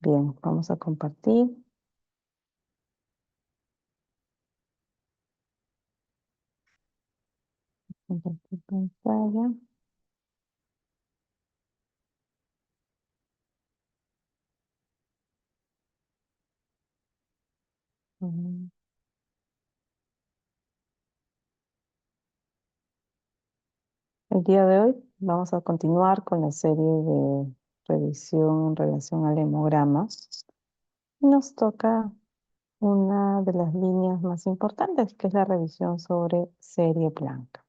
Bien, vamos a compartir. Compartir pantalla. Mm, El día de hoy vamos a continuar con la serie de revisión en relación al hemograma. Nos toca una de las líneas más importantes, que es la revisión sobre serie blanca.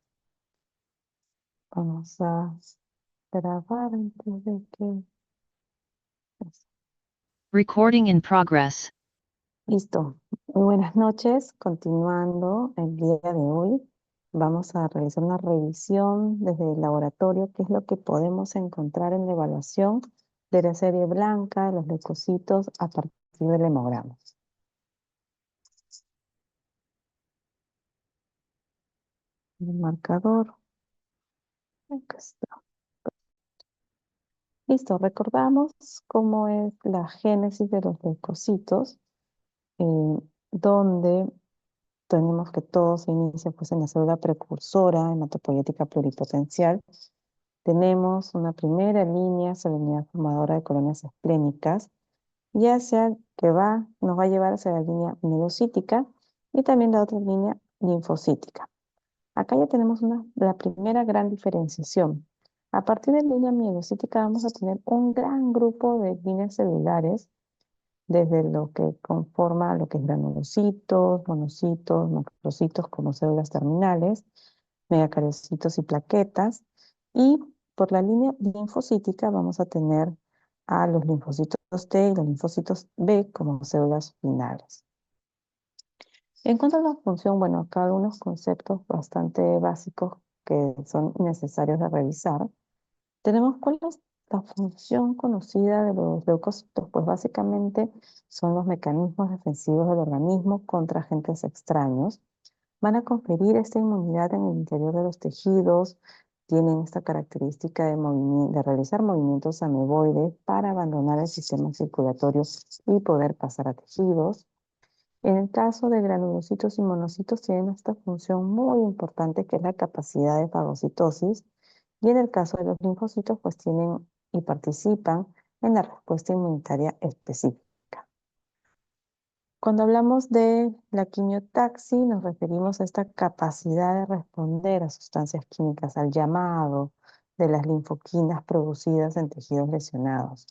Vamos a grabar antes de que... Recording in progress. Listo. Muy buenas noches. Continuando el día de hoy, vamos a realizar una revisión desde el laboratorio, qué es lo que podemos encontrar en la evaluación de la serie blanca de los leucocitos a partir del hemograma. El marcador. Acá está. Listo. Recordamos cómo es la génesis de los leucocitos, donde tenemos que todo se inicia pues, en la célula precursora hematopoyética pluripotencial. Tenemos una primera línea, unidad formadora de colonias esplénicas, nos va a llevar hacia la línea mielocítica y también la otra línea linfocítica. Acá ya tenemos la primera gran diferenciación. A partir de la línea mielocítica vamos a tener un gran grupo de líneas celulares, desde lo que conforma lo que es granulocitos, monocitos, macrocitos como células terminales, megacariocitos y plaquetas. Y por la línea linfocítica vamos a tener a los linfocitos T y los linfocitos B como células finales. En cuanto a la función, bueno, acá algunos conceptos bastante básicos que son necesarios de revisar. Tenemos cuál es la función conocida de los leucocitos. Pues básicamente son los mecanismos defensivos del organismo contra agentes extraños. Van a conferir esta inmunidad en el interior de los tejidos, tienen esta característica de realizar movimientos ameboides para abandonar el sistema circulatorio y poder pasar a tejidos. En el caso de granulocitos y monocitos tienen esta función muy importante que es la capacidad de fagocitosis, y en el caso de los linfocitos pues tienen y participan en la respuesta inmunitaria específica. Cuando hablamos de la quimiotaxis, nos referimos a esta capacidad de responder a sustancias químicas, al llamado de las linfoquinas producidas en tejidos lesionados.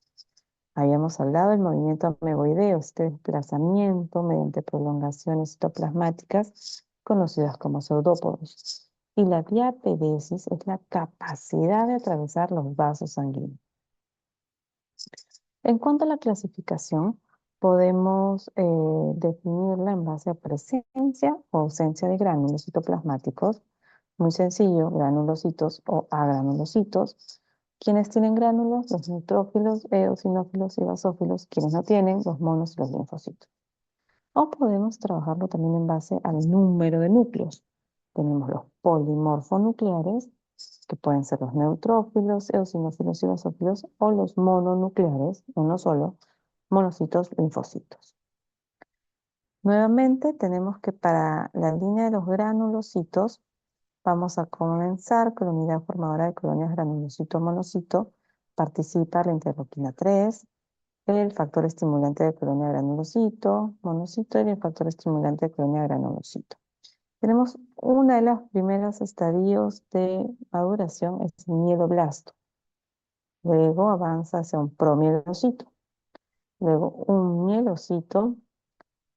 Habíamos hablado del movimiento ameboideo, este desplazamiento mediante prolongaciones citoplasmáticas conocidas como pseudópodos. Y la diapedesis es la capacidad de atravesar los vasos sanguíneos. En cuanto a la clasificación, podemos definirla en base a presencia o ausencia de gránulos citoplasmáticos. Muy sencillo, granulocitos o agranulocitos. Quienes tienen gránulos, los neutrófilos, eosinófilos y basófilos. Quienes no tienen, los monos y los linfocitos. O podemos trabajarlo también en base al número de núcleos. Tenemos los polimorfonucleares, que pueden ser los neutrófilos, eosinófilos y basófilos, o los mononucleares, uno solo, monocitos, linfocitos. Nuevamente tenemos que para la línea de los granulocitos vamos a comenzar con la unidad formadora de colonias granulocito-monocito. Participa la interleuquina 3, el factor estimulante de colonia granulocito, monocito, y el factor estimulante de colonia granulocito. Tenemos una de las primeros estadios de maduración, es el mieloblasto. Luego avanza hacia un promielocito. Luego un mielocito,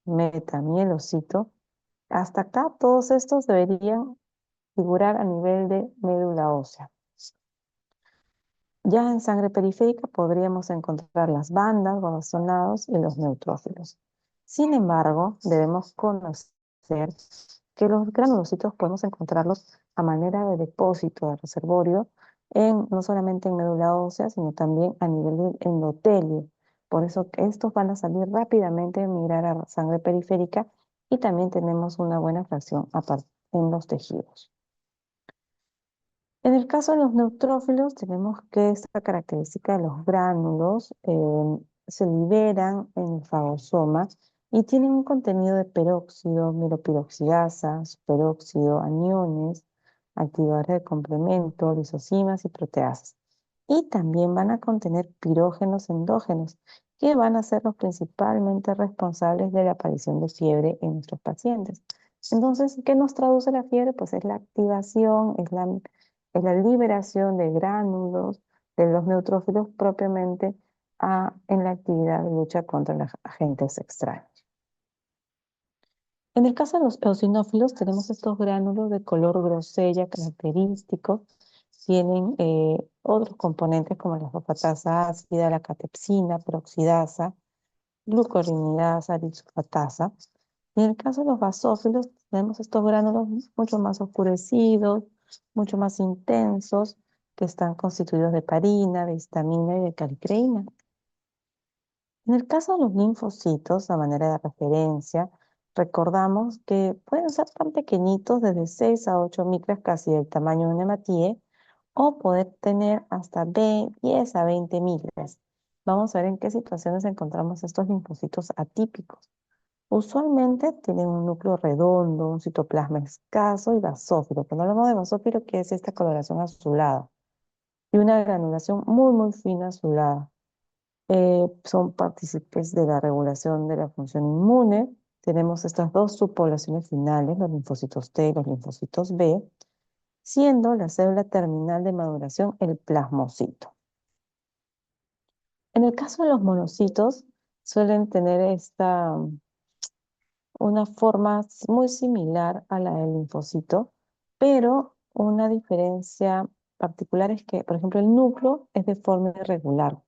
metamielocito. Hasta acá todos estos deberían figurar a nivel de médula ósea. Ya en sangre periférica podríamos encontrar las bandas, basonados y los neutrófilos. Sin embargo, debemos conocer que los granulocitos podemos encontrarlos a manera de depósito de reservorio, no solamente en médula ósea, sino también a nivel del endotelio. Por eso que estos van a salir rápidamente, migrar a sangre periférica, y también tenemos una buena fracción en los tejidos. En el caso de los neutrófilos, tenemos que esta característica de los gránulos se liberan en el fagosoma y tienen un contenido de peróxido, miropiroxidasa, superóxido, aniones, activadores de complemento, lisosimas y proteasas. Y también van a contener pirógenos endógenos, que van a ser los principalmente responsables de la aparición de fiebre en nuestros pacientes. Entonces, ¿qué nos traduce la fiebre? Pues es la activación, es la liberación de gránulos de los neutrófilos propiamente en la actividad de lucha contra los agentes extraños. En el caso de los eosinófilos, tenemos estos gránulos de color grosella característicos. Tienen otros componentes como la fosfatasa ácida, la catepsina, peroxidasa, glucorinidasa, disulfatasa. Y en el caso de los basófilos, tenemos estos gránulos mucho más oscurecidos, mucho más intensos, que están constituidos de heparina, de histamina y de calicreína. En el caso de los linfocitos, a manera de referencia, recordamos que pueden ser tan pequeñitos, desde 6 a 8 micras, casi del tamaño de una hematíe, o poder tener hasta 10 a 20 micras. Vamos a ver en qué situaciones encontramos estos linfocitos atípicos. Usualmente tienen un núcleo redondo, un citoplasma escaso y basófilo. Cuando hablamos de basófilo, que es esta coloración azulada, y una granulación muy, muy fina azulada. Son partícipes de la regulación de la función inmune. Tenemos estas dos subpoblaciones finales, los linfocitos T y los linfocitos B, siendo la célula terminal de maduración el plasmocito. En el caso de los monocitos, suelen tener una forma muy similar a la del linfocito, pero una diferencia particular es que, por ejemplo, el núcleo es de forma irregular.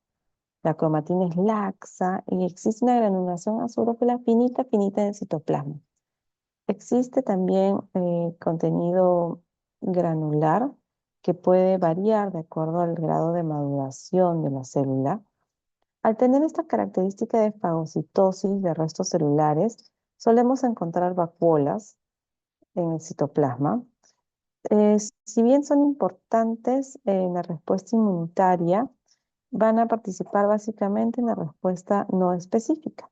La cromatina es laxa y existe una granulación azulófila finita, finita en el citoplasma. Existe también contenido granular que puede variar de acuerdo al grado de maduración de la célula. Al tener esta característica de fagocitosis de restos celulares, solemos encontrar vacuolas en el citoplasma. Si bien son importantes en la respuesta inmunitaria, van a participar básicamente en la respuesta no específica.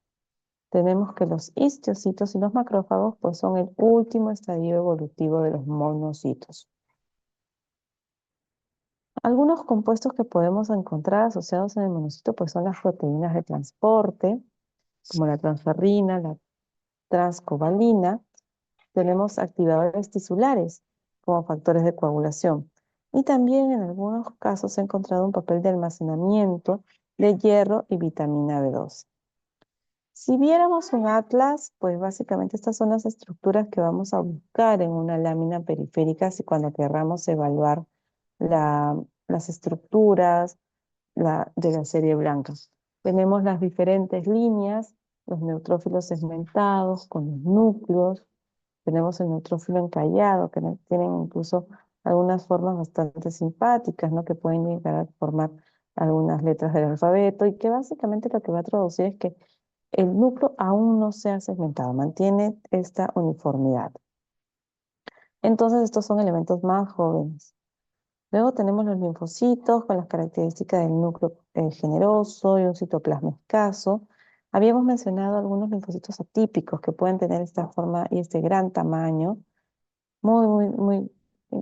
Tenemos que los histocitos y los macrófagos pues son el último estadio evolutivo de los monocitos. Algunos compuestos que podemos encontrar asociados en el monocito pues son las proteínas de transporte, como la transferrina, la transcobalina. Tenemos activadores tisulares, como factores de coagulación. Y también en algunos casos se ha encontrado un papel de almacenamiento de hierro y vitamina B12. Si viéramos un atlas, pues básicamente estas son las estructuras que vamos a buscar en una lámina periférica si cuando querramos evaluar las estructuras de la serie blanca. Tenemos las diferentes líneas, los neutrófilos segmentados con los núcleos. Tenemos el neutrófilo encallado, que tienen incluso algunas formas bastante simpáticas, ¿no? Que pueden llegar a formar algunas letras del alfabeto y que básicamente lo que va a traducir es que el núcleo aún no se ha segmentado, mantiene esta uniformidad. Entonces, estos son elementos más jóvenes. Luego tenemos los linfocitos con las características del núcleo generoso y un citoplasma escaso. Habíamos mencionado algunos linfocitos atípicos que pueden tener esta forma y este gran tamaño,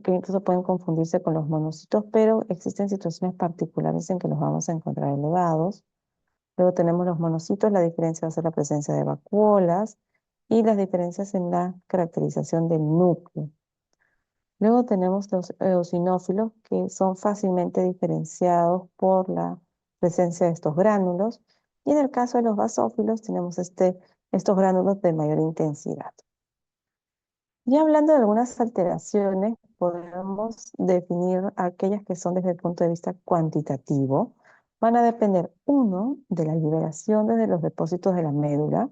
que incluso pueden confundirse con los monocitos, pero existen situaciones particulares en que los vamos a encontrar elevados. Luego tenemos los monocitos, la diferencia va a ser la presencia de vacuolas y las diferencias en la caracterización del núcleo. Luego tenemos los eosinófilos, que son fácilmente diferenciados por la presencia de estos gránulos. Y en el caso de los basófilos tenemos estos gránulos de mayor intensidad. Ya hablando de algunas alteraciones, podemos definir aquellas que son desde el punto de vista cuantitativo. Van a depender, uno, de la liberación desde los depósitos de la médula,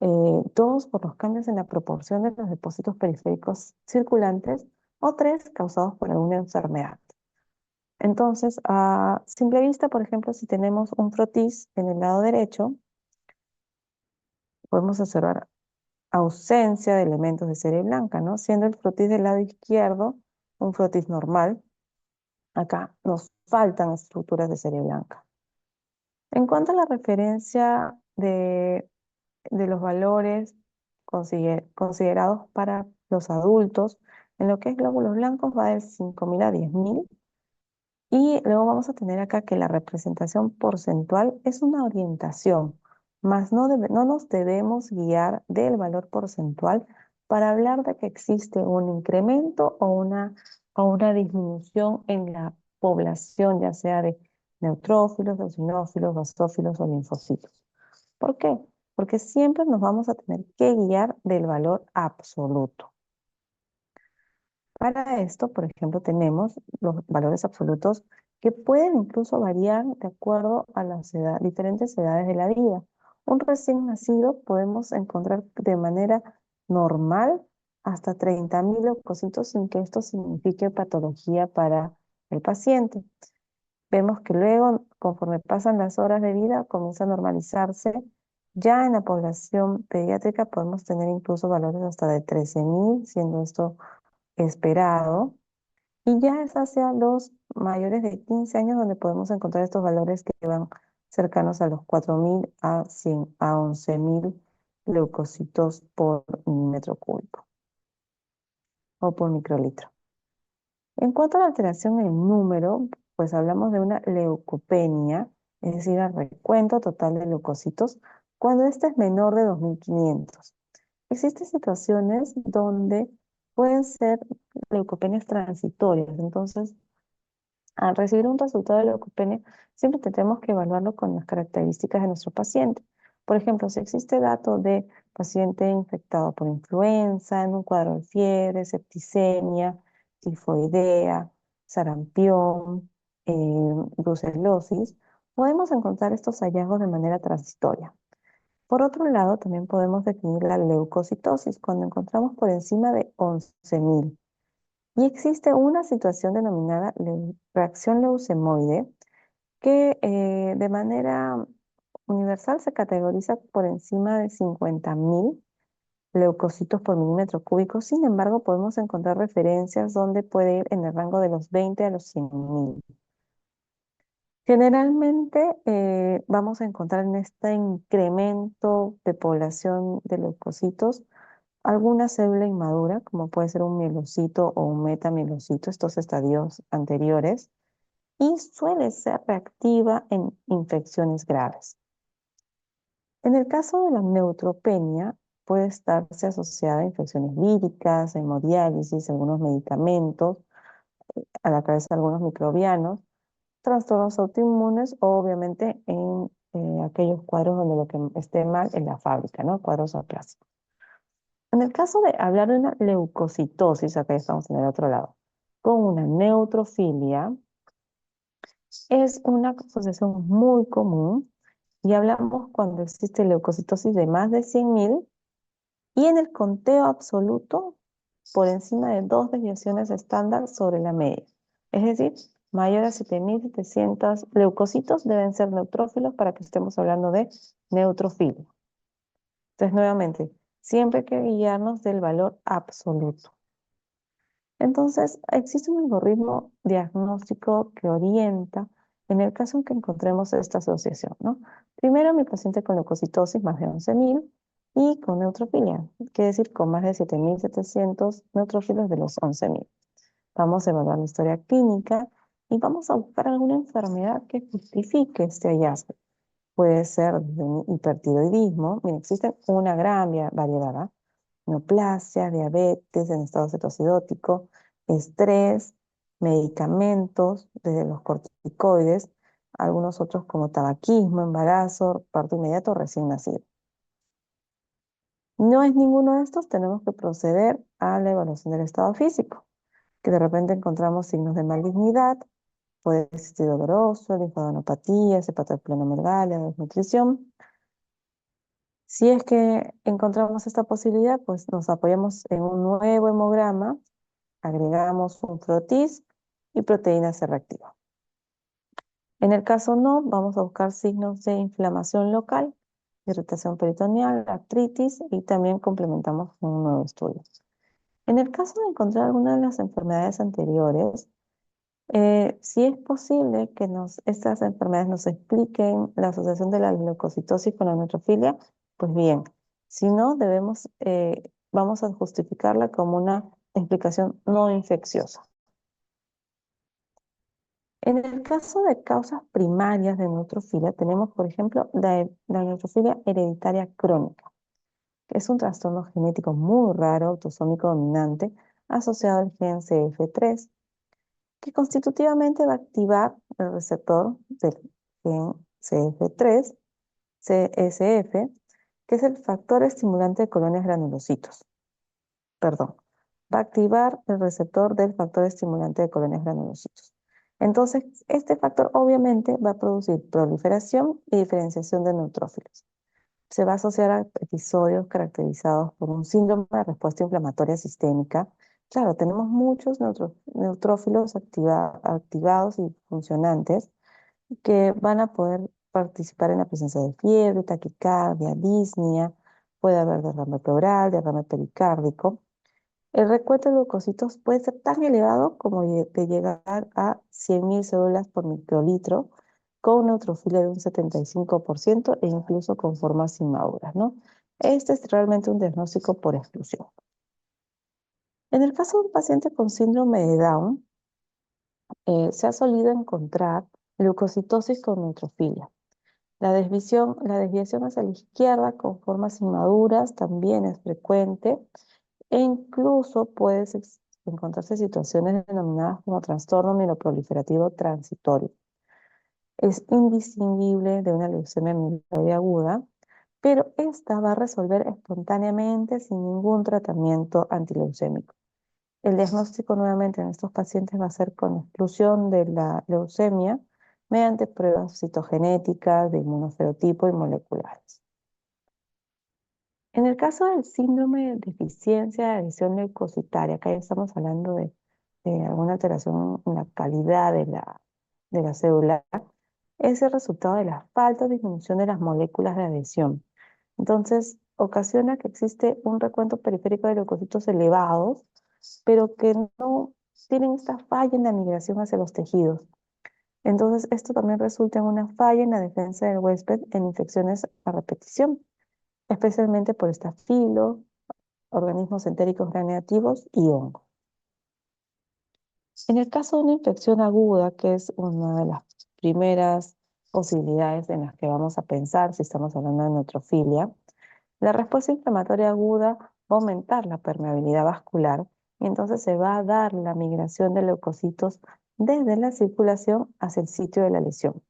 dos, por los cambios en la proporción de los depósitos periféricos circulantes, o tres, causados por alguna enfermedad. Entonces, a simple vista, por ejemplo, si tenemos un frotis en el lado derecho, podemos observar ausencia de elementos de serie blanca, ¿no? Siendo el frotis del lado izquierdo un frotis normal, acá nos faltan estructuras de serie blanca. En cuanto a la referencia de los valores considerados para los adultos, en lo que es glóbulos blancos va de 5.000 a 10.000. Y luego vamos a tener acá que la representación porcentual es una orientación, mas no nos debemos guiar del valor porcentual para hablar de que existe un incremento o una disminución en la población, ya sea de neutrófilos, eosinófilos, basófilos o linfocitos. ¿Por qué? Porque siempre nos vamos a tener que guiar del valor absoluto. Para esto, por ejemplo, tenemos los valores absolutos que pueden incluso variar de acuerdo a las diferentes edades de la vida. Un recién nacido podemos encontrar de manera normal hasta 30.000 leucocitos sin que esto signifique patología para el paciente. Vemos que luego, conforme pasan las horas de vida, comienza a normalizarse. Ya en la población pediátrica podemos tener incluso valores hasta de 13.000, siendo esto esperado. Y ya es hacia los mayores de 15 años donde podemos encontrar estos valores que van cercanos a los 4.000 a 100, a 11.000 leucocitos por milímetro cúbico o por microlitro. En cuanto a la alteración en número, pues hablamos de una leucopenia, es decir, el recuento total de leucocitos, cuando este es menor de 2.500. Existen situaciones donde pueden ser leucopenias transitorias, entonces al recibir un resultado de leucopenia, siempre tendremos que evaluarlo con las características de nuestro paciente. Por ejemplo, si existe dato de paciente infectado por influenza, en un cuadro de fiebre, septicemia, tifoidea, sarampión, brucelosis, podemos encontrar estos hallazgos de manera transitoria. Por otro lado, también podemos definir la leucocitosis cuando encontramos por encima de 11.000. Y existe una situación denominada reacción leucemoide que de manera universal se categoriza por encima de 50.000 leucocitos por milímetro cúbico. Sin embargo, podemos encontrar referencias donde puede ir en el rango de los 20 a los 100.000. Generalmente vamos a encontrar en este incremento de población de leucocitos alguna célula inmadura, como puede ser un mielocito o un metamielocito, estos estadios anteriores, y suele ser reactiva en infecciones graves. En el caso de la neutropenia, puede estarse asociada a infecciones víricas, hemodiálisis, algunos medicamentos, a la cabeza algunos microbianos, trastornos autoinmunes o obviamente en aquellos cuadros donde lo que esté mal es la fábrica, ¿no? Cuadros aplásicos. En el caso de hablar de una leucocitosis, acá estamos en el otro lado, con una neutrofilia, es una asociación muy común y hablamos cuando existe leucocitosis de más de 100.000 y en el conteo absoluto por encima de 2 desviaciones estándar sobre la media. Es decir, mayor a 7.700 leucocitos deben ser neutrófilos para que estemos hablando de neutrofilia. Entonces, nuevamente, siempre hay que guiarnos del valor absoluto. Entonces, existe un algoritmo diagnóstico que orienta en el caso en que encontremos esta asociación, ¿no? Primero, mi paciente con leucocitosis más de 11.000 y con neutrofilia, quiere decir con más de 7.700 neutrófilos de los 11.000. Vamos a evaluar la historia clínica y vamos a buscar alguna enfermedad que justifique este hallazgo. Puede ser de un hipertiroidismo. Mira, existen una gran variedad, ¿ah? Neoplasia, diabetes en estado cetoacidótico, estrés, medicamentos, desde los corticoides, algunos otros como tabaquismo, embarazo, parto inmediato, recién nacido. No es ninguno de estos, tenemos que proceder a la evaluación del estado físico, que de repente encontramos signos de malignidad, puede existir dolor óseo, linfadenopatía, hepatoesplenomegalia, desnutrición. Si es que encontramos esta posibilidad, pues nos apoyamos en un nuevo hemograma, agregamos un frotis y proteína C reactiva. En el caso no, vamos a buscar signos de inflamación local, irritación peritoneal, artritis y también complementamos con un nuevo estudio. En el caso de encontrar alguna de las enfermedades anteriores, Si es posible que estas enfermedades nos expliquen la asociación de la leucocitosis con la neutrofilia, pues bien, si no, vamos a justificarla como una explicación no infecciosa. En el caso de causas primarias de neutrofilia, tenemos, por ejemplo, la neutrofilia hereditaria crónica, que es un trastorno genético muy raro, autosómico dominante, asociado al gen CF3, que constitutivamente va a activar el receptor del gen CF3, CSF, que es el factor estimulante de colonias granulocitos. Perdón, va a activar el receptor del factor estimulante de colonias granulocitos. Entonces, este factor obviamente va a producir proliferación y diferenciación de neutrófilos. Se va a asociar a episodios caracterizados por un síndrome de respuesta inflamatoria sistémica. Claro, tenemos muchos neutrófilos activados y funcionantes que van a poder participar en la presencia de fiebre, taquicardia, disnea, puede haber derrame pleural, derrame pericárdico. El recuento de leucocitos puede ser tan elevado como de llegar a 100.000 células por microlitro, con neutrofilia de un 75% e incluso con formas inmaduras, ¿no? Este es realmente un diagnóstico por exclusión. En el caso de un paciente con síndrome de Down, se ha solido encontrar leucocitosis con neutrofilia. La desviación hacia la izquierda con formas inmaduras también es frecuente e incluso encontrarse situaciones denominadas como trastorno mieloproliferativo transitorio. Es indistinguible de una leucemia mieloide aguda, pero esta va a resolver espontáneamente sin ningún tratamiento antileucémico. El diagnóstico nuevamente en estos pacientes va a ser con exclusión de la leucemia mediante pruebas citogenéticas, de inmunofenotipo y moleculares. En el caso del síndrome de deficiencia de adición leucocitaria, acá ya estamos hablando de alguna alteración en la calidad de la célula, es el resultado de la falta o disminución de las moléculas de adhesión. Entonces, ocasiona que existe un recuento periférico de leucocitos elevados, pero que no tienen esta falla en la migración hacia los tejidos. Entonces, esto también resulta en una falla en la defensa del huésped en infecciones a repetición, especialmente por estafilo, organismos entéricos gram negativos y hongos. En el caso de una infección aguda, que es una de las primeras posibilidades en las que vamos a pensar si estamos hablando de neutrofilia, la respuesta inflamatoria aguda va a aumentar la permeabilidad vascular y entonces se va a dar la migración de leucocitos desde la circulación hacia el sitio de la lesión.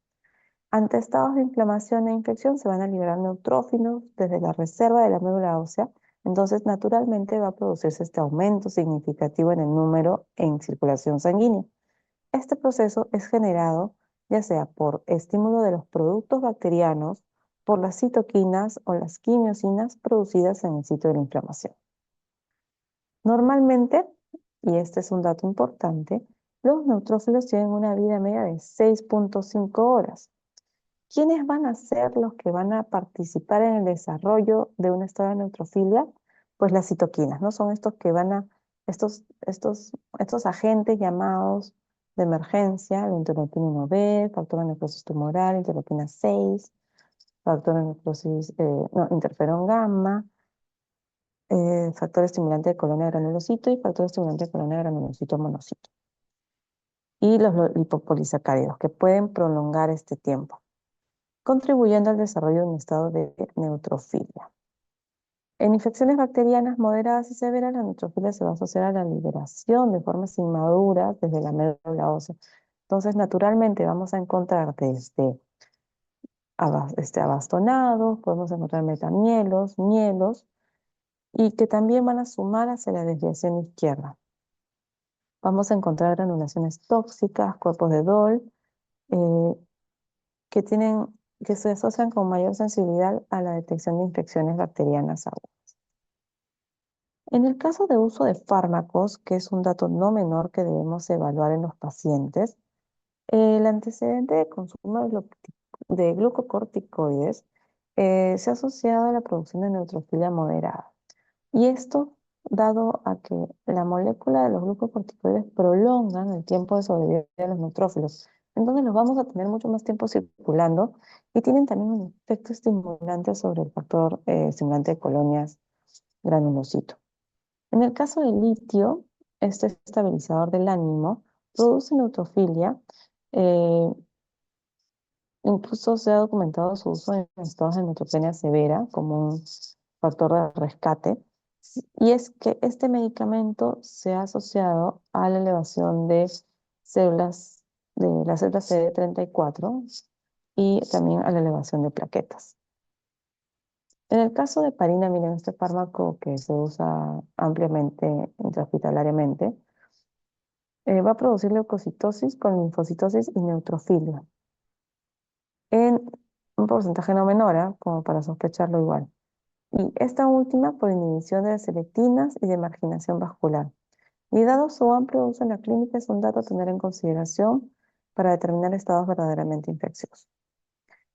Ante estados de inflamación e infección se van a liberar neutrófilos desde la reserva de la médula ósea, entonces naturalmente va a producirse este aumento significativo en el número en circulación sanguínea. Este proceso es generado ya sea por estímulo de los productos bacterianos, por las citoquinas o las quimiosinas producidas en el sitio de la inflamación. Normalmente, y este es un dato importante, los neutrófilos tienen una vida media de 6.5 horas. ¿Quiénes van a ser los que van a participar en el desarrollo de un estado de neutrofilia? Pues las citoquinas, ¿no? Son estos agentes llamados de emergencia, la interleuquina 1B, factor de necrosis tumoral, interleuquina 6, factor de necrosis, no, interferón gamma, factor estimulante de colonia de granulocito y factor estimulante de colonia de granulocito monocito. Y los lipopolisacáridos, que pueden prolongar este tiempo, contribuyendo al desarrollo de un estado de neutrofilia. En infecciones bacterianas moderadas y severas, la neutrofilia se va a asociar a la liberación de formas inmaduras desde la médula ósea. Entonces, naturalmente vamos a encontrar desde abastonados, podemos encontrar metamielos, mielos, y que también van a sumar hacia la desviación izquierda. Vamos a encontrar granulaciones tóxicas, cuerpos de Dole, eh, que se asocian con mayor sensibilidad a la detección de infecciones bacterianas agudas. En el caso de uso de fármacos, que es un dato no menor que debemos evaluar en los pacientes, el antecedente de consumo de glucocorticoides se ha asociado a la producción de neutrofilia moderada. Y esto dado a que la molécula de los glucocorticoides prolongan el tiempo de sobrevida de los neutrófilos. Entonces los vamos a tener mucho más tiempo circulando y tienen también un efecto estimulante sobre el factor estimulante de colonias granulocito. En el caso del litio, este estabilizador del ánimo produce neutrofilia. eh, Incluso se ha documentado su uso en estados de neutropenia severa como un factor de rescate. Y es que este medicamento se ha asociado a la elevación de células, de la célula CD34 y también a la elevación de plaquetas. En el caso de parina, miren, este fármaco que se usa ampliamente intrahospitalariamente, va a producir leucocitosis con linfocitosis y neutrofilia en un porcentaje no menor, ¿ah? Como para sospecharlo igual. Y esta última por inhibición de selectinas y de marginación vascular. Y dado su amplio uso en la clínica, es un dato a tener en consideración para determinar estados verdaderamente infecciosos.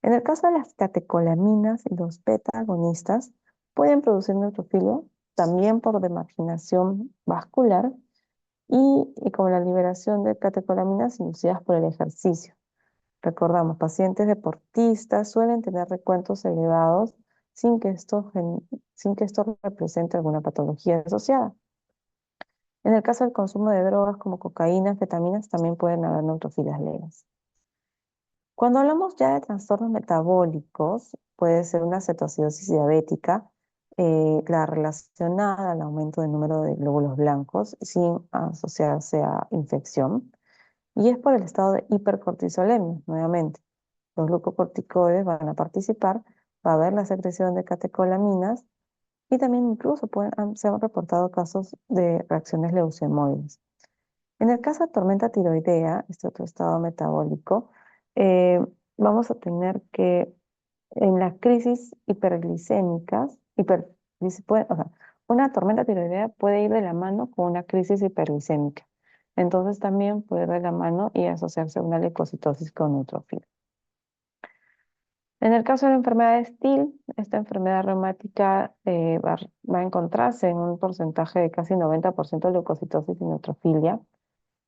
En el caso de las catecolaminas y los beta-agonistas, pueden producir neutrofilia también por demarginación vascular y como la liberación de catecolaminas inducidas por el ejercicio. Recordamos, pacientes deportistas suelen tener recuentos elevados sin que esto represente alguna patología asociada. En el caso del consumo de drogas como cocaína, anfetaminas, también pueden haber neutrófilas leves. Cuando hablamos ya de trastornos metabólicos, puede ser una cetoacidosis diabética, la relacionada al aumento del número de glóbulos blancos sin asociarse a infección. Y es por el estado de hipercortisolemia, nuevamente. Los glucocorticoides van a participar, va a haber la secreción de catecolaminas y también incluso se han reportado casos de reacciones leucemoides. En el caso de tormenta tiroidea, este otro estado metabólico, eh, vamos a tener que en las crisis hiperglicémicas, o sea, una tormenta tiroidea puede ir de la mano con una crisis hiperglicémica. Entonces también puede ir de la mano y asociarse a una leucocitosis con neutrofilia. En el caso de la enfermedad de Still, esta enfermedad reumática va a encontrarse en un porcentaje de casi 90% de leucocitosis y neutrofilia.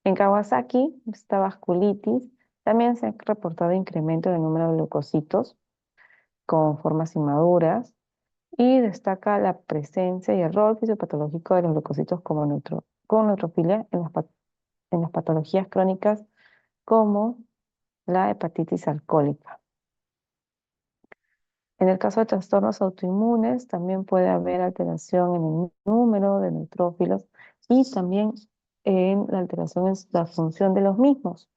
En Kawasaki, esta vasculitis, también se ha reportado incremento en el número de leucocitos con formas inmaduras y destaca la presencia y el rol fisiopatológico de los leucocitos con neutrofilia en las patologías crónicas como la hepatitis alcohólica. En el caso de trastornos autoinmunes, también puede haber alteración en el número de neutrófilos y también en la alteración en la función de los mismos.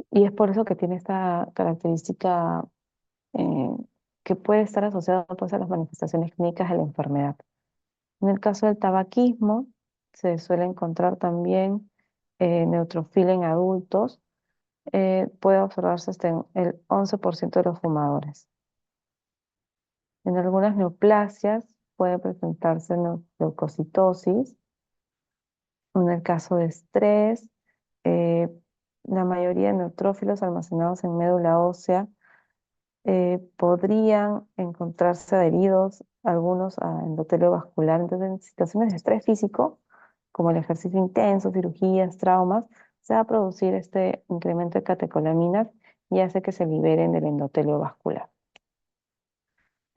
Y es por eso que tiene esta característica eh, que puede estar asociada pues, a las manifestaciones clínicas de la enfermedad. En el caso del tabaquismo, se suele encontrar también neutrofilia en adultos. Puede observarse hasta en el 11% de los fumadores. En algunas neoplasias puede presentarse leucocitosis. En el caso de estrés, eh, la mayoría de neutrófilos almacenados en médula ósea podrían encontrarse adheridos algunos a endotelio vascular. Entonces, en situaciones de estrés físico, como el ejercicio intenso, cirugías, traumas, se va a producir este incremento de catecolaminas y hace que se liberen del endotelio vascular.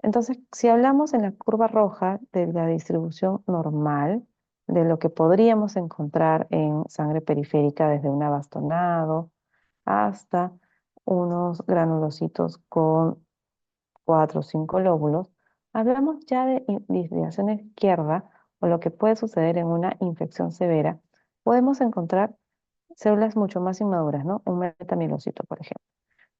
Entonces, si hablamos en la curva roja de la distribución normal, de lo que podríamos encontrar en sangre periférica desde un abastonado hasta unos granulocitos con 4 o 5 lóbulos, hablamos ya de desviación izquierda o lo que puede suceder en una infección severa. Podemos encontrar células mucho más inmaduras, ¿no? Un metamielocito, por ejemplo.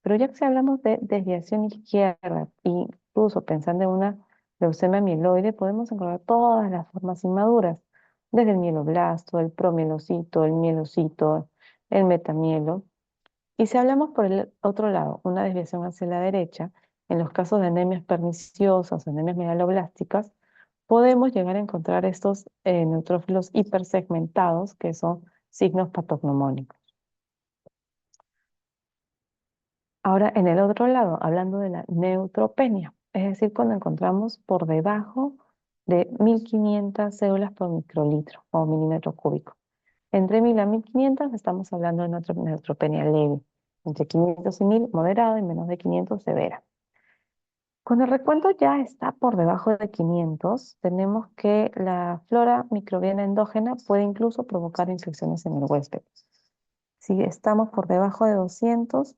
Pero ya que si hablamos de desviación izquierda, incluso pensando en una leucemia mieloide, podemos encontrar todas las formas inmaduras, desde el mieloblasto, el promielocito, el mielocito, el metamielo. Y si hablamos por el otro lado, una desviación hacia la derecha, en los casos de anemias perniciosas, anemias megaloblásticas, podemos llegar a encontrar estos neutrófilos hipersegmentados, que son signos patognomónicos. Ahora, en el otro lado, hablando de la neutropenia, es decir, cuando encontramos por debajo de 1500 células por microlitro o milímetro cúbico. Entre 1000 a 1500 estamos hablando de neutropenia leve. Entre 500 y 1000 moderada y menos de 500 severa. Cuando el recuento ya está por debajo de 500, tenemos que la flora microbiana endógena puede incluso provocar infecciones en el huésped. Si estamos por debajo de 200,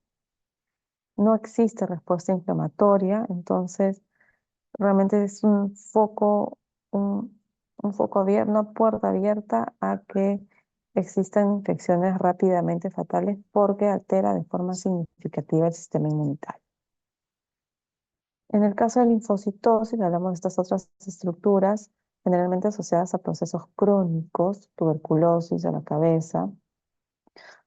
no existe respuesta inflamatoria, entonces realmente es un foco abierto, una puerta abierta a que existan infecciones rápidamente fatales porque altera de forma significativa el sistema inmunitario. En el caso de linfocitosis, hablamos de estas otras estructuras generalmente asociadas a procesos crónicos, tuberculosis de la cabeza.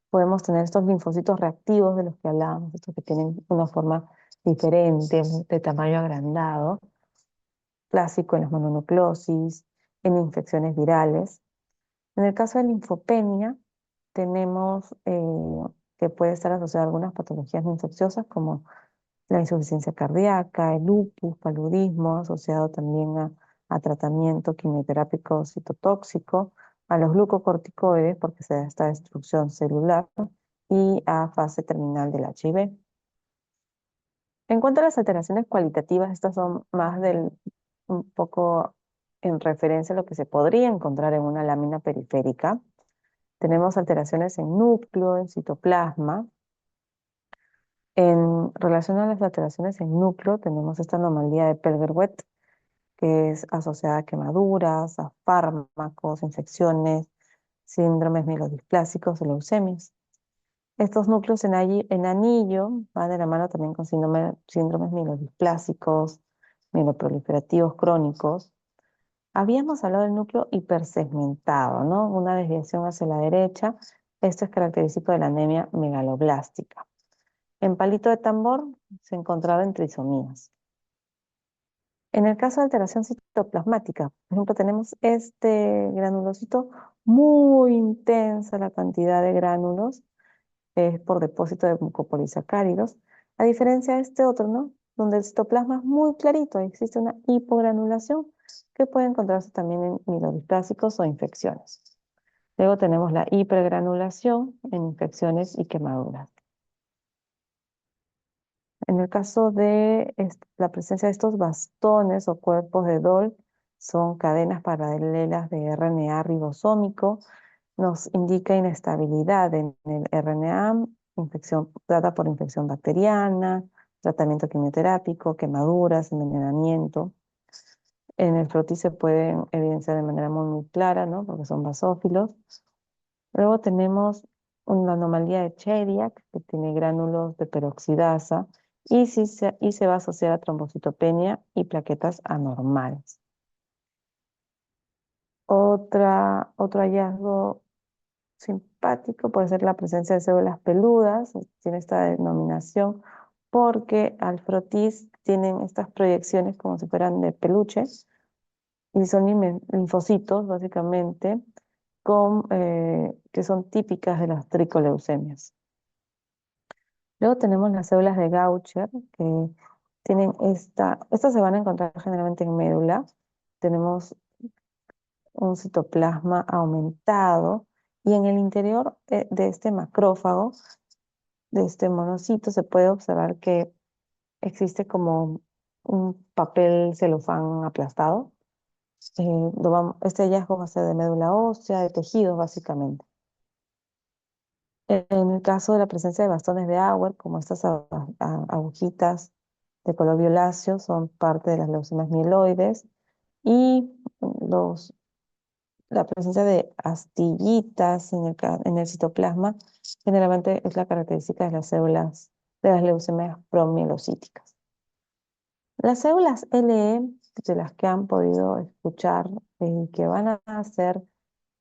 Podemos tener estos linfocitos reactivos de los que hablábamos, estos que tienen una forma diferente, de tamaño agrandado, clásico en las mononucleosis, en infecciones virales. En el caso de linfopenia, tenemos que puede estar asociada a algunas patologías no infecciosas como la insuficiencia cardíaca, el lupus, paludismo, asociado también a tratamiento quimioterápico citotóxico, a los glucocorticoides, porque se da esta destrucción celular, y a fase terminal del HIV. En cuanto a las alteraciones cualitativas, estas son más un poco en referencia a lo que se podría encontrar en una lámina periférica. Tenemos alteraciones en núcleo, en citoplasma. En relación a las alteraciones en núcleo, tenemos esta anomalía de Pelger-Wett, que es asociada a quemaduras, a fármacos, infecciones, síndromes mielodisplásicos o leucemias. Estos núcleos en anillo van de la mano también con síndromes mielodisplásicos, mieloproliferativos crónicos. Habíamos hablado del núcleo hipersegmentado, ¿no? Una desviación hacia la derecha. Esto es característico de la anemia megaloblástica. En palito de tambor se encontraba en trisomías. En el caso de alteración citoplasmática, por ejemplo, tenemos este granulocito muy intensa la cantidad de gránulos, es por depósito de mucopolisacáridos, a diferencia de este otro, ¿no? Donde el citoplasma es muy clarito, existe una hipogranulación que puede encontrarse también en mielodisplasicos o infecciones. Luego tenemos la hipergranulación en infecciones y quemaduras. En el caso de la presencia de estos bastones o cuerpos de Dole, son cadenas paralelas de RNA ribosómico, nos indica inestabilidad en el RNA, infección dada por infección bacteriana, tratamiento quimioterápico, quemaduras, envenenamiento. En el frotis se pueden evidenciar de manera muy clara, ¿no? Porque son basófilos. Luego tenemos una anomalía de Chediak, que tiene gránulos de peroxidasa, y se va a asociar a trombocitopenia y plaquetas anormales. Otro hallazgo simpático puede ser la presencia de células peludas, tiene esta denominación porque al frotis tienen estas proyecciones como si fueran de peluche y son linfocitos básicamente que son típicas de las tricoleucemias. Luego tenemos las células de Gaucher que tienen estas se van a encontrar generalmente en médula. Tenemos un citoplasma aumentado y en el interior de este macrófago, de este monocito, se puede observar que existe como un papel celofán aplastado. Este hallazgo va a ser de médula ósea, de tejidos básicamente. En el caso de la presencia de bastones de Auer, como estas agujitas de color violáceo, son parte de las leucemias mieloides y la presencia de astillitas en el citoplasma generalmente es la característica de las células de las leucemias promielocíticas. Las células LE, de las que han podido escuchar y que van a ser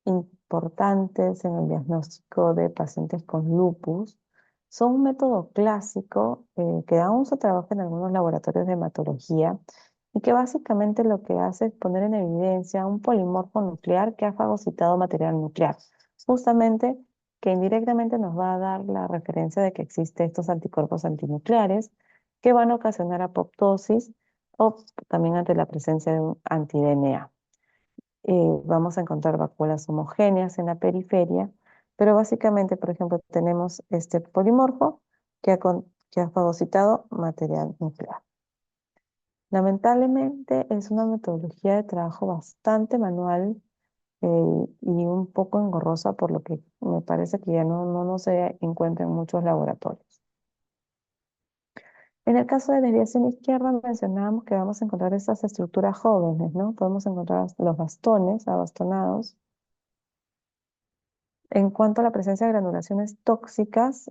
importantes en el diagnóstico de pacientes con lupus, son un método clásico que aún se trabaja en algunos laboratorios de hematología y que básicamente lo que hace es poner en evidencia un polimorfo nuclear que ha fagocitado material nuclear, justamente que indirectamente nos va a dar la referencia de que existen estos anticuerpos antinucleares que van a ocasionar apoptosis o también ante la presencia de un anti-DNA. Vamos a encontrar vacuolas homogéneas en la periferia, pero básicamente, por ejemplo, tenemos este polimorfo que ha fagocitado material nuclear. Lamentablemente es una metodología de trabajo bastante manual y un poco engorrosa, por lo que me parece que ya no se encuentra en muchos laboratorios. En el caso de desviación izquierda mencionábamos que vamos a encontrar estas estructuras jóvenes, ¿no? Podemos encontrar los bastones abastonados. En cuanto a la presencia de granulaciones tóxicas,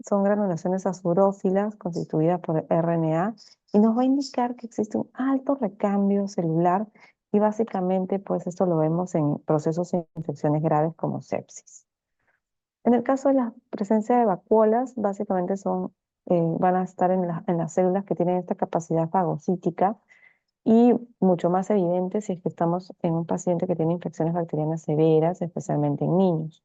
son granulaciones azurófilas constituidas por RNA y nos va a indicar que existe un alto recambio celular y básicamente pues esto lo vemos en procesos de infecciones graves como sepsis. En el caso de la presencia de vacuolas, básicamente van a estar en las células que tienen esta capacidad fagocítica y mucho más evidente si es que estamos en un paciente que tiene infecciones bacterianas severas, especialmente en niños.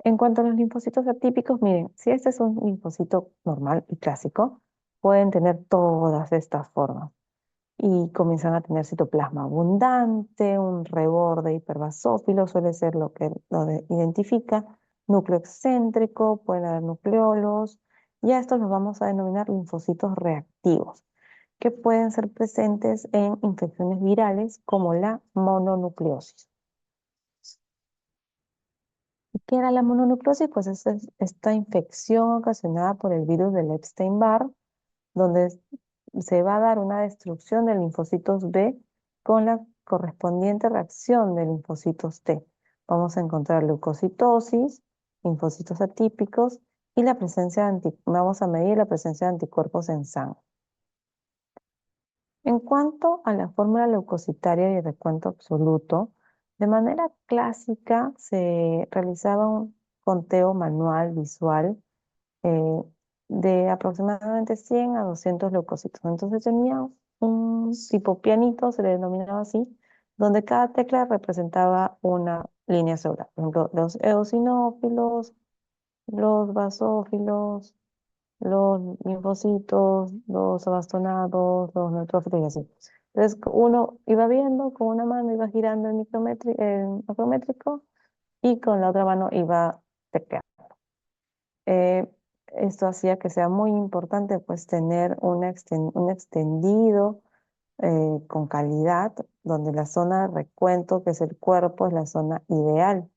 En cuanto a los linfocitos atípicos, miren, si este es un linfocito normal y clásico, pueden tener todas estas formas y comienzan a tener citoplasma abundante, un reborde hiperbasófilo, suele ser lo que identifica, núcleo excéntrico, pueden haber nucleolos, y a estos los vamos a denominar linfocitos reactivos, que pueden ser presentes en infecciones virales como la mononucleosis. ¿Qué era la mononucleosis? Pues es esta infección ocasionada por el virus del Epstein-Barr, donde se va a dar una destrucción de linfocitos B con la correspondiente reacción de linfocitos T. Vamos a encontrar leucocitosis, linfocitos atípicos y vamos a medir la presencia de anticuerpos en sangre. En cuanto a la fórmula leucocitaria y el recuento absoluto, de manera clásica se realizaba un conteo manual visual eh, de aproximadamente 100 a 200 leucocitos. Entonces tenía un tipo pianito, se le denominaba así, donde cada tecla representaba una línea celular. Por ejemplo, los eosinófilos, los basófilos, los linfocitos, los abastonados, los neutrófilos y así. Entonces uno iba viendo, con una mano iba girando el macrométrico y con la otra mano iba tecleando. Eh, Esto hacía que sea muy importante pues tener un extendido con calidad, donde la zona de recuento, que es el cuerpo, es la zona ideal.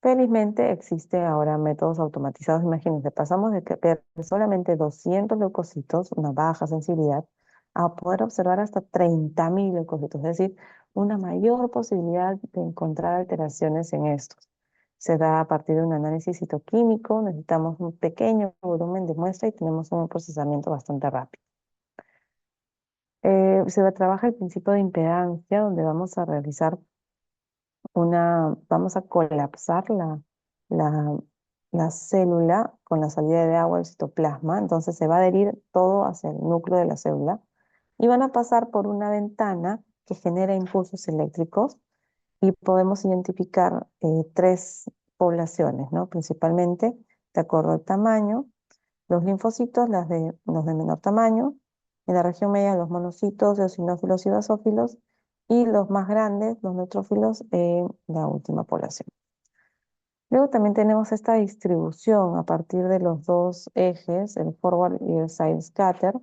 Felizmente existen ahora métodos automatizados. Imagínense, pasamos de ver solamente 200 leucocitos, una baja sensibilidad, a poder observar hasta 30.000 leucocitos, es decir, una mayor posibilidad de encontrar alteraciones en estos. Se da a partir de un análisis citoquímico, necesitamos un pequeño volumen de muestra y tenemos un procesamiento bastante rápido. Trabaja el principio de impedancia, donde vamos a realizar vamos a colapsar la, la célula con la salida de agua del citoplasma, entonces se va a adherir todo hacia el núcleo de la célula y van a pasar por una ventana que genera impulsos eléctricos y podemos identificar tres poblaciones, ¿no? Principalmente de acuerdo al tamaño, los linfocitos, los de menor tamaño, en la región media los monocitos, eosinófilos y basófilos, y los más grandes, los neutrófilos, en la última población. Luego también tenemos esta distribución a partir de los dos ejes, el forward y el side scatter,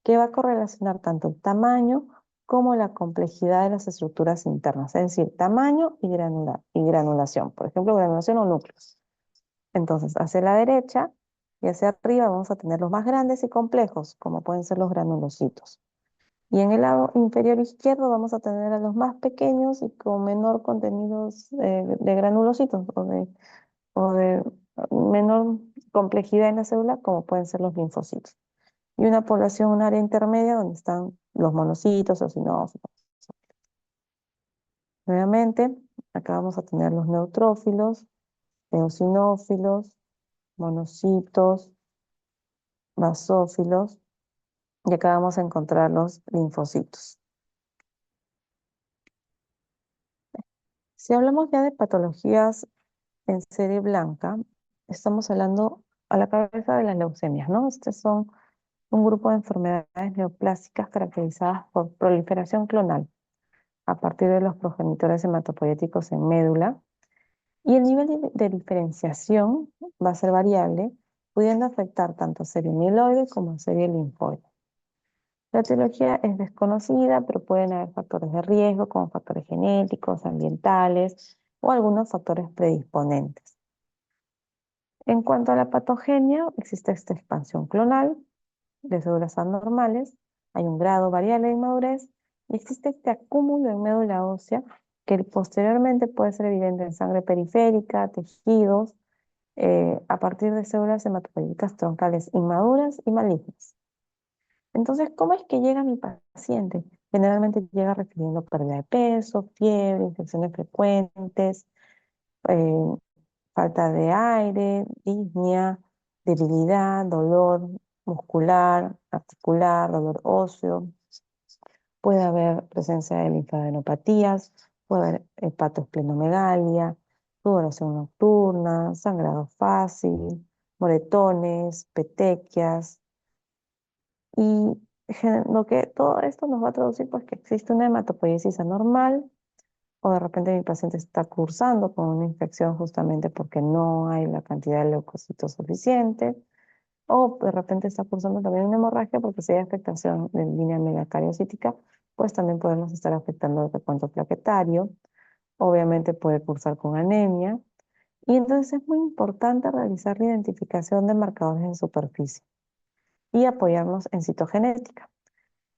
que va a correlacionar tanto el tamaño como la complejidad de las estructuras internas, es decir, tamaño y granulación. Por ejemplo, granulación o núcleos. Entonces, hacia la derecha y hacia arriba vamos a tener los más grandes y complejos, como pueden ser los granulocitos. Y en el lado inferior izquierdo vamos a tener a los más pequeños y con menor contenido de granulocitos o de menor complejidad en la célula, como pueden ser los linfocitos. Y una población, un área intermedia donde están los monocitos, eosinófilos. Nuevamente, acá vamos a tener los neutrófilos, eosinófilos, monocitos, basófilos, y acá vamos a encontrar los linfocitos. Si hablamos ya de patologías en serie blanca, estamos hablando a la cabeza de las leucemias, ¿no? Estas son un grupo de enfermedades neoplásicas caracterizadas por proliferación clonal a partir de los progenitores hematopoyéticos en médula, y el nivel de diferenciación va a ser variable, pudiendo afectar tanto a serie mieloide como a serie linfoide. La etiología es desconocida, pero pueden haber factores de riesgo como factores genéticos, ambientales o algunos factores predisponentes. En cuanto a la patogenia, existe esta expansión clonal de células anormales, hay un grado variable de inmadurez y existe este acúmulo en médula ósea que posteriormente puede ser evidente en sangre periférica, tejidos, a partir de células hematopoyéticas troncales inmaduras y malignas. Entonces, ¿cómo es que llega mi paciente? Generalmente llega refiriendo pérdida de peso, fiebre, infecciones frecuentes, eh, falta de aire, disnea, debilidad, dolor muscular, articular, dolor óseo. Puede haber presencia de linfadenopatías, puede haber hepatoesplenomegalia, sudoración nocturna, sangrado fácil, moretones, petequias. Y lo que todo esto nos va a traducir pues que existe una hematopoiesis anormal, o de repente mi paciente está cursando con una infección justamente porque no hay la cantidad de leucocitos suficiente, o de repente está cursando también una hemorragia porque si hay afectación de línea megacariocítica, pues también podemos estar afectando el recuento plaquetario. Obviamente puede cursar con anemia. Y entonces es muy importante realizar la identificación de marcadores en superficie y apoyarnos en citogenética.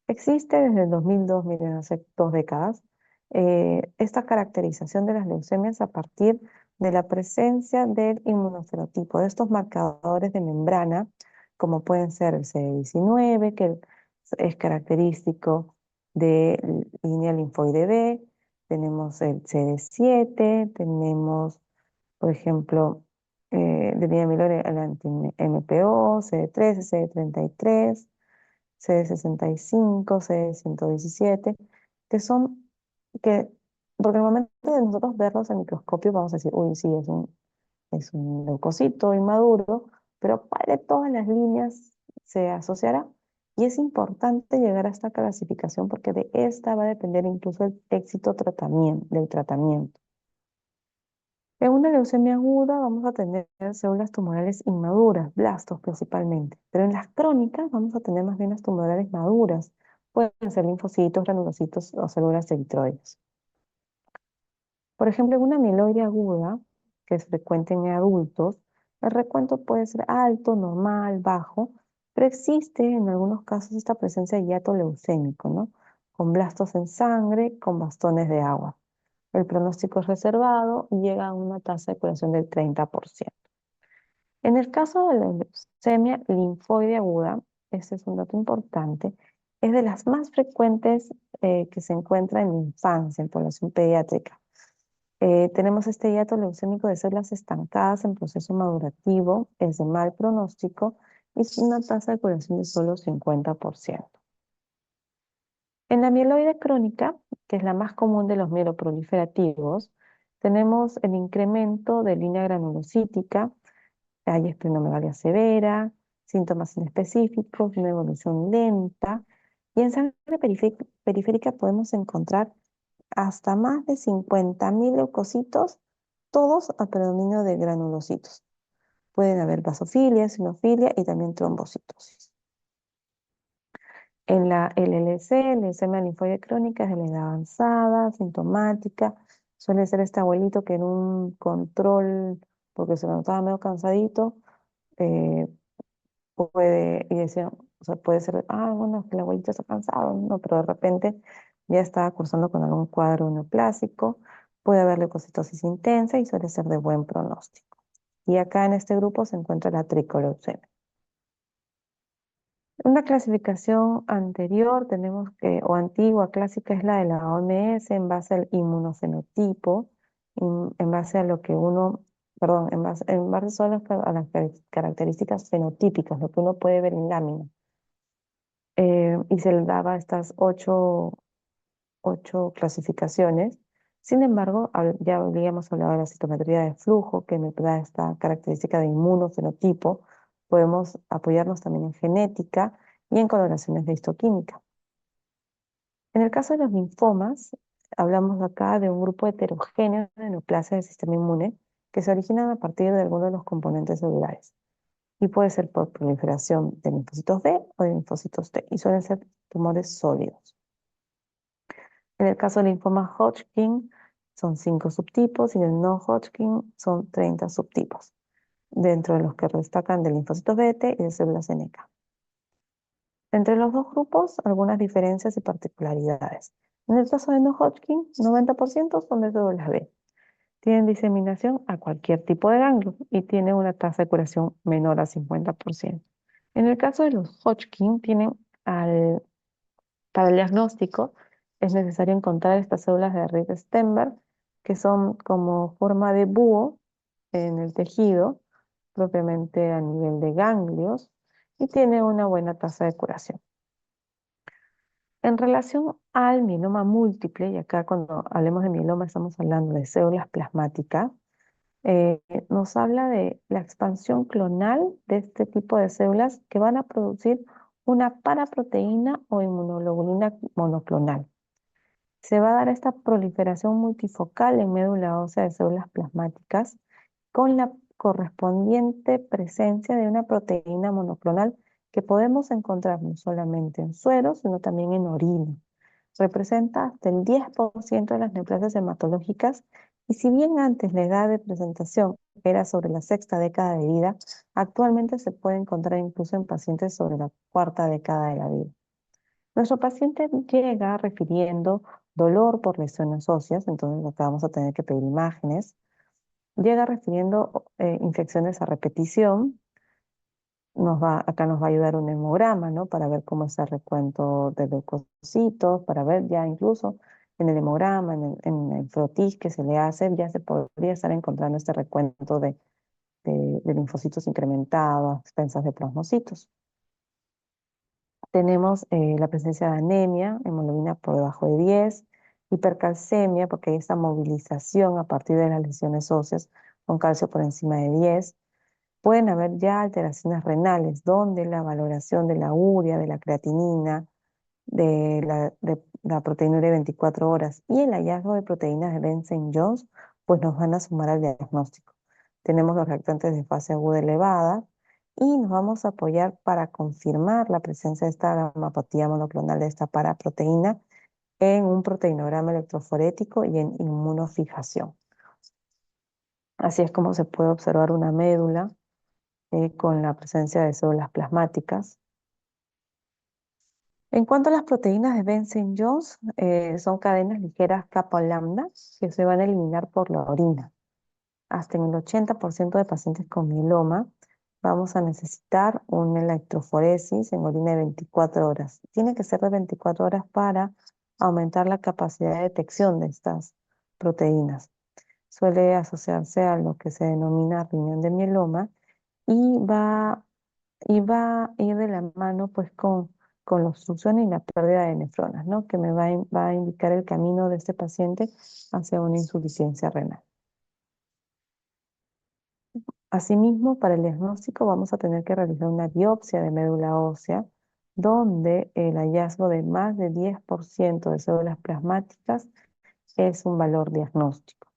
Existe desde el 2002, miren, hace 2 décadas, esta caracterización de las leucemias a partir de la presencia del inmunofenotipo, de estos marcadores de membrana, como pueden ser el CD19, que es característico de línea linfoide B, tenemos el CD7, tenemos, por ejemplo, de línea mieloide el anti-MPO, CD13, CD33, CD65, CD117, que son que, porque al momento de nosotros verlos en microscopio vamos a decir, uy, sí, es un leucocito inmaduro, pero ¿cuál de todas las líneas se asociará? Y es importante llegar a esta clasificación porque de esta va a depender incluso el éxito del tratamiento. En una leucemia aguda vamos a tener células tumorales inmaduras, blastos principalmente, pero en las crónicas vamos a tener más bien las tumorales maduras. Pueden ser linfocitos, granulocitos o células eritroides. Por ejemplo, en una mieloide aguda, que es frecuente en adultos, el recuento puede ser alto, normal, bajo, pero existe en algunos casos esta presencia de hiato leucémico, ¿no? Con blastos en sangre, con bastones de agua. El pronóstico es reservado y llega a una tasa de curación del 30%. En el caso de la leucemia linfoide aguda, este es un dato importante, es de las más frecuentes que se encuentra en la infancia, en población pediátrica. Tenemos este hiato leucémico de células estancadas en proceso madurativo, es de mal pronóstico y tiene una tasa de curación de solo 50%. En la mieloide crónica, que es la más común de los mieloproliferativos, tenemos el incremento de línea granulocítica, hay esplenomegalia severa, síntomas inespecíficos, una evolución lenta, y en sangre periférica podemos encontrar hasta más de 50.000 leucocitos, todos a predominio de granulocitos. Pueden haber basofilia, sinofilia y también trombocitosis. En la LLC, leucemia linfoide crónica, es de la edad avanzada, sintomática. Suele ser este abuelito que en un control, porque se lo notaba medio cansadito, eh, puede, y decía, o sea, puede ser, bueno, es que el abuelito está cansado, no, pero de repente ya está cursando con algún cuadro neoplásico, puede haber leucocitosis intensa y suele ser de buen pronóstico. Y acá en este grupo se encuentra la tricoleucemia. Una clasificación anterior tenemos que, o antigua, clásica, es la de la OMS en base al inmunofenotipo, en base a lo que uno, perdón, en base solo a las características fenotípicas, lo que uno puede ver en lámina. Y se le daba estas ocho clasificaciones. Sin embargo, ya habíamos hablado de la citometría de flujo, que me da esta característica de inmunofenotipo. Podemos apoyarnos también en genética y en coloraciones de histoquímica. En el caso de los linfomas, hablamos acá de un grupo heterogéneo de neoplasias del sistema inmune que se originan a partir de alguno de los componentes celulares y puede ser por proliferación de linfocitos B o de linfocitos T y suelen ser tumores sólidos. En el caso del linfoma Hodgkin son 5 subtipos y en el no Hodgkin son 30 subtipos, dentro de los que destacan de linfocitos B, T y de células NK. Entre los dos grupos, algunas diferencias y particularidades. En el caso de no Hodgkin, 90% son de células B. Tienen diseminación a cualquier tipo de ganglio y tienen una tasa de curación menor a 50%. En el caso de los Hodgkin, para el diagnóstico es necesario encontrar estas células de Rett-Steinberg, que son como forma de búho en el tejido, propiamente a nivel de ganglios, y tiene una buena tasa de curación. En relación al mieloma múltiple, y acá cuando hablemos de mieloma estamos hablando de células plasmáticas, nos habla de la expansión clonal de este tipo de células que van a producir una paraproteína o inmunoglobulina monoclonal. Se va a dar esta proliferación multifocal en médula ósea de células plasmáticas con la correspondiente presencia de una proteína monoclonal que podemos encontrar no solamente en suero, sino también en orina. Representa hasta el 10% de las neoplasias hematológicas y si bien antes la edad de presentación era sobre la sexta década de vida, actualmente se puede encontrar incluso en pacientes sobre la cuarta década de la vida. Nuestro paciente llega refiriendo dolor por lesiones óseas, entonces acá vamos a tener que pedir imágenes. Llega refiriendo infecciones a repetición. Acá nos va a ayudar un hemograma, ¿no? Para ver cómo está el recuento de leucocitos, para ver ya incluso en el hemograma, en el frotis que se le hace, ya se podría estar encontrando este recuento de linfocitos incrementados, a expensas de plasmocitos. Tenemos la presencia de anemia, hemoglobina por debajo de 10, hipercalcemia, porque hay esta movilización a partir de las lesiones óseas con calcio por encima de 10. Pueden haber ya alteraciones renales, donde la valoración de la urea, de la creatinina, de la proteinuria de 24 horas y el hallazgo de proteínas de Benson-Jones, pues nos van a sumar al diagnóstico. Tenemos los reactantes de fase aguda elevada y nos vamos a apoyar para confirmar la presencia de esta gamapatía monoclonal de esta paraproteína en un proteinograma electroforético y en inmunofijación. Así es como se puede observar una médula con la presencia de células plasmáticas. En cuanto a las proteínas de Benson-Jones, son cadenas ligeras kappa lambda que se van a eliminar por la orina. Hasta en el 80% de pacientes con mieloma vamos a necesitar una electroforesis en orina de 24 horas. Tiene que ser de 24 horas para aumentar la capacidad de detección de estas proteínas. Suele asociarse a lo que se denomina riñón de mieloma y va a ir de la mano pues con la obstrucción y la pérdida de nefronas, ¿no? Que me va a indicar el camino de este paciente hacia una insuficiencia renal. Asimismo, para el diagnóstico vamos a tener que realizar una biopsia de médula ósea, donde el hallazgo de más de 10% de células plasmáticas es un valor diagnóstico.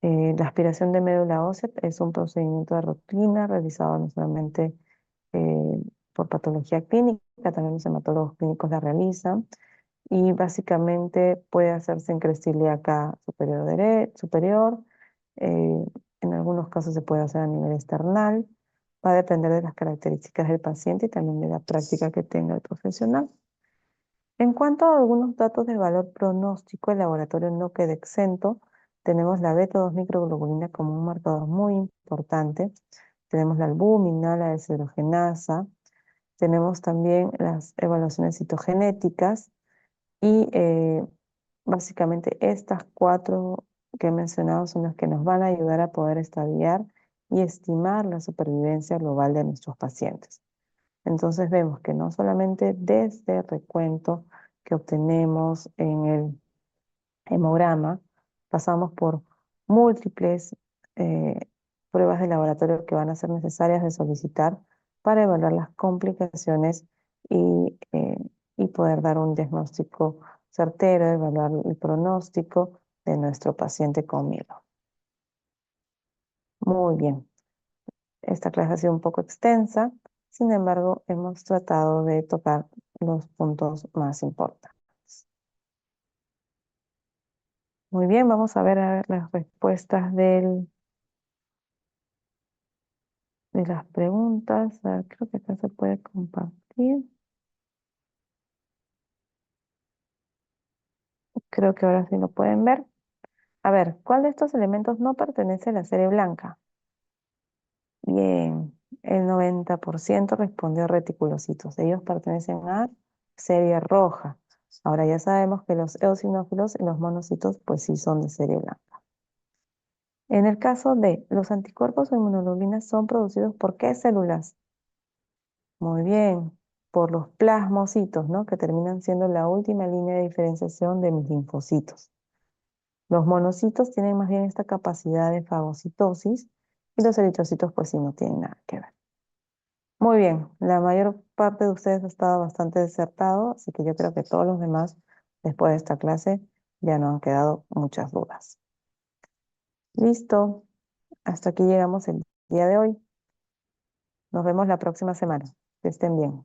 La aspiración de médula ósea es un procedimiento de rutina realizado no solamente eh, por patología clínica, también los hematólogos clínicos la realizan y básicamente puede hacerse en cresta ilíaca superior, eh, en algunos casos se puede hacer a nivel external, va a depender de las características del paciente y también de la práctica que tenga el profesional. En cuanto a algunos datos de valor pronóstico, el laboratorio no queda exento. Tenemos la beta-2 microglobulina como un marcador muy importante. Tenemos la albúmina, la deshidrogenasa. Tenemos también las evaluaciones citogenéticas y básicamente estas cuatro que he mencionado son las que nos van a ayudar a poder estadiar y estimar la supervivencia global de nuestros pacientes. Entonces vemos que no solamente desde el recuento que obtenemos en el hemograma, pasamos por múltiples eh, pruebas de laboratorio que van a ser necesarias de solicitar para evaluar las complicaciones y poder dar un diagnóstico certero, evaluar el pronóstico de nuestro paciente con miedo. Muy bien. Esta clase ha sido un poco extensa, sin embargo, hemos tratado de tocar los puntos más importantes. Muy bien, vamos a ver las respuestas de las preguntas. Creo que acá se puede compartir. Creo que ahora sí lo pueden ver. A ver, ¿cuál de estos elementos no pertenece a la serie blanca? Bien, el 90% respondió reticulocitos. Ellos pertenecen a serie roja. Ahora ya sabemos que los eosinófilos y los monocitos pues sí son de serie blanca. En el caso de los anticuerpos o inmunoglobulinas son producidos por ¿qué células? Muy bien, por los plasmocitos, ¿no? Que terminan siendo la última línea de diferenciación de mis linfocitos. Los monocitos tienen más bien esta capacidad de fagocitosis y los eritrocitos pues sí no tienen nada que ver. Muy bien, la mayor parte de ustedes ha estado bastante desertado, así que yo creo que todos los demás, después de esta clase, ya no han quedado muchas dudas. Listo, hasta aquí llegamos el día de hoy. Nos vemos la próxima semana. Que estén bien.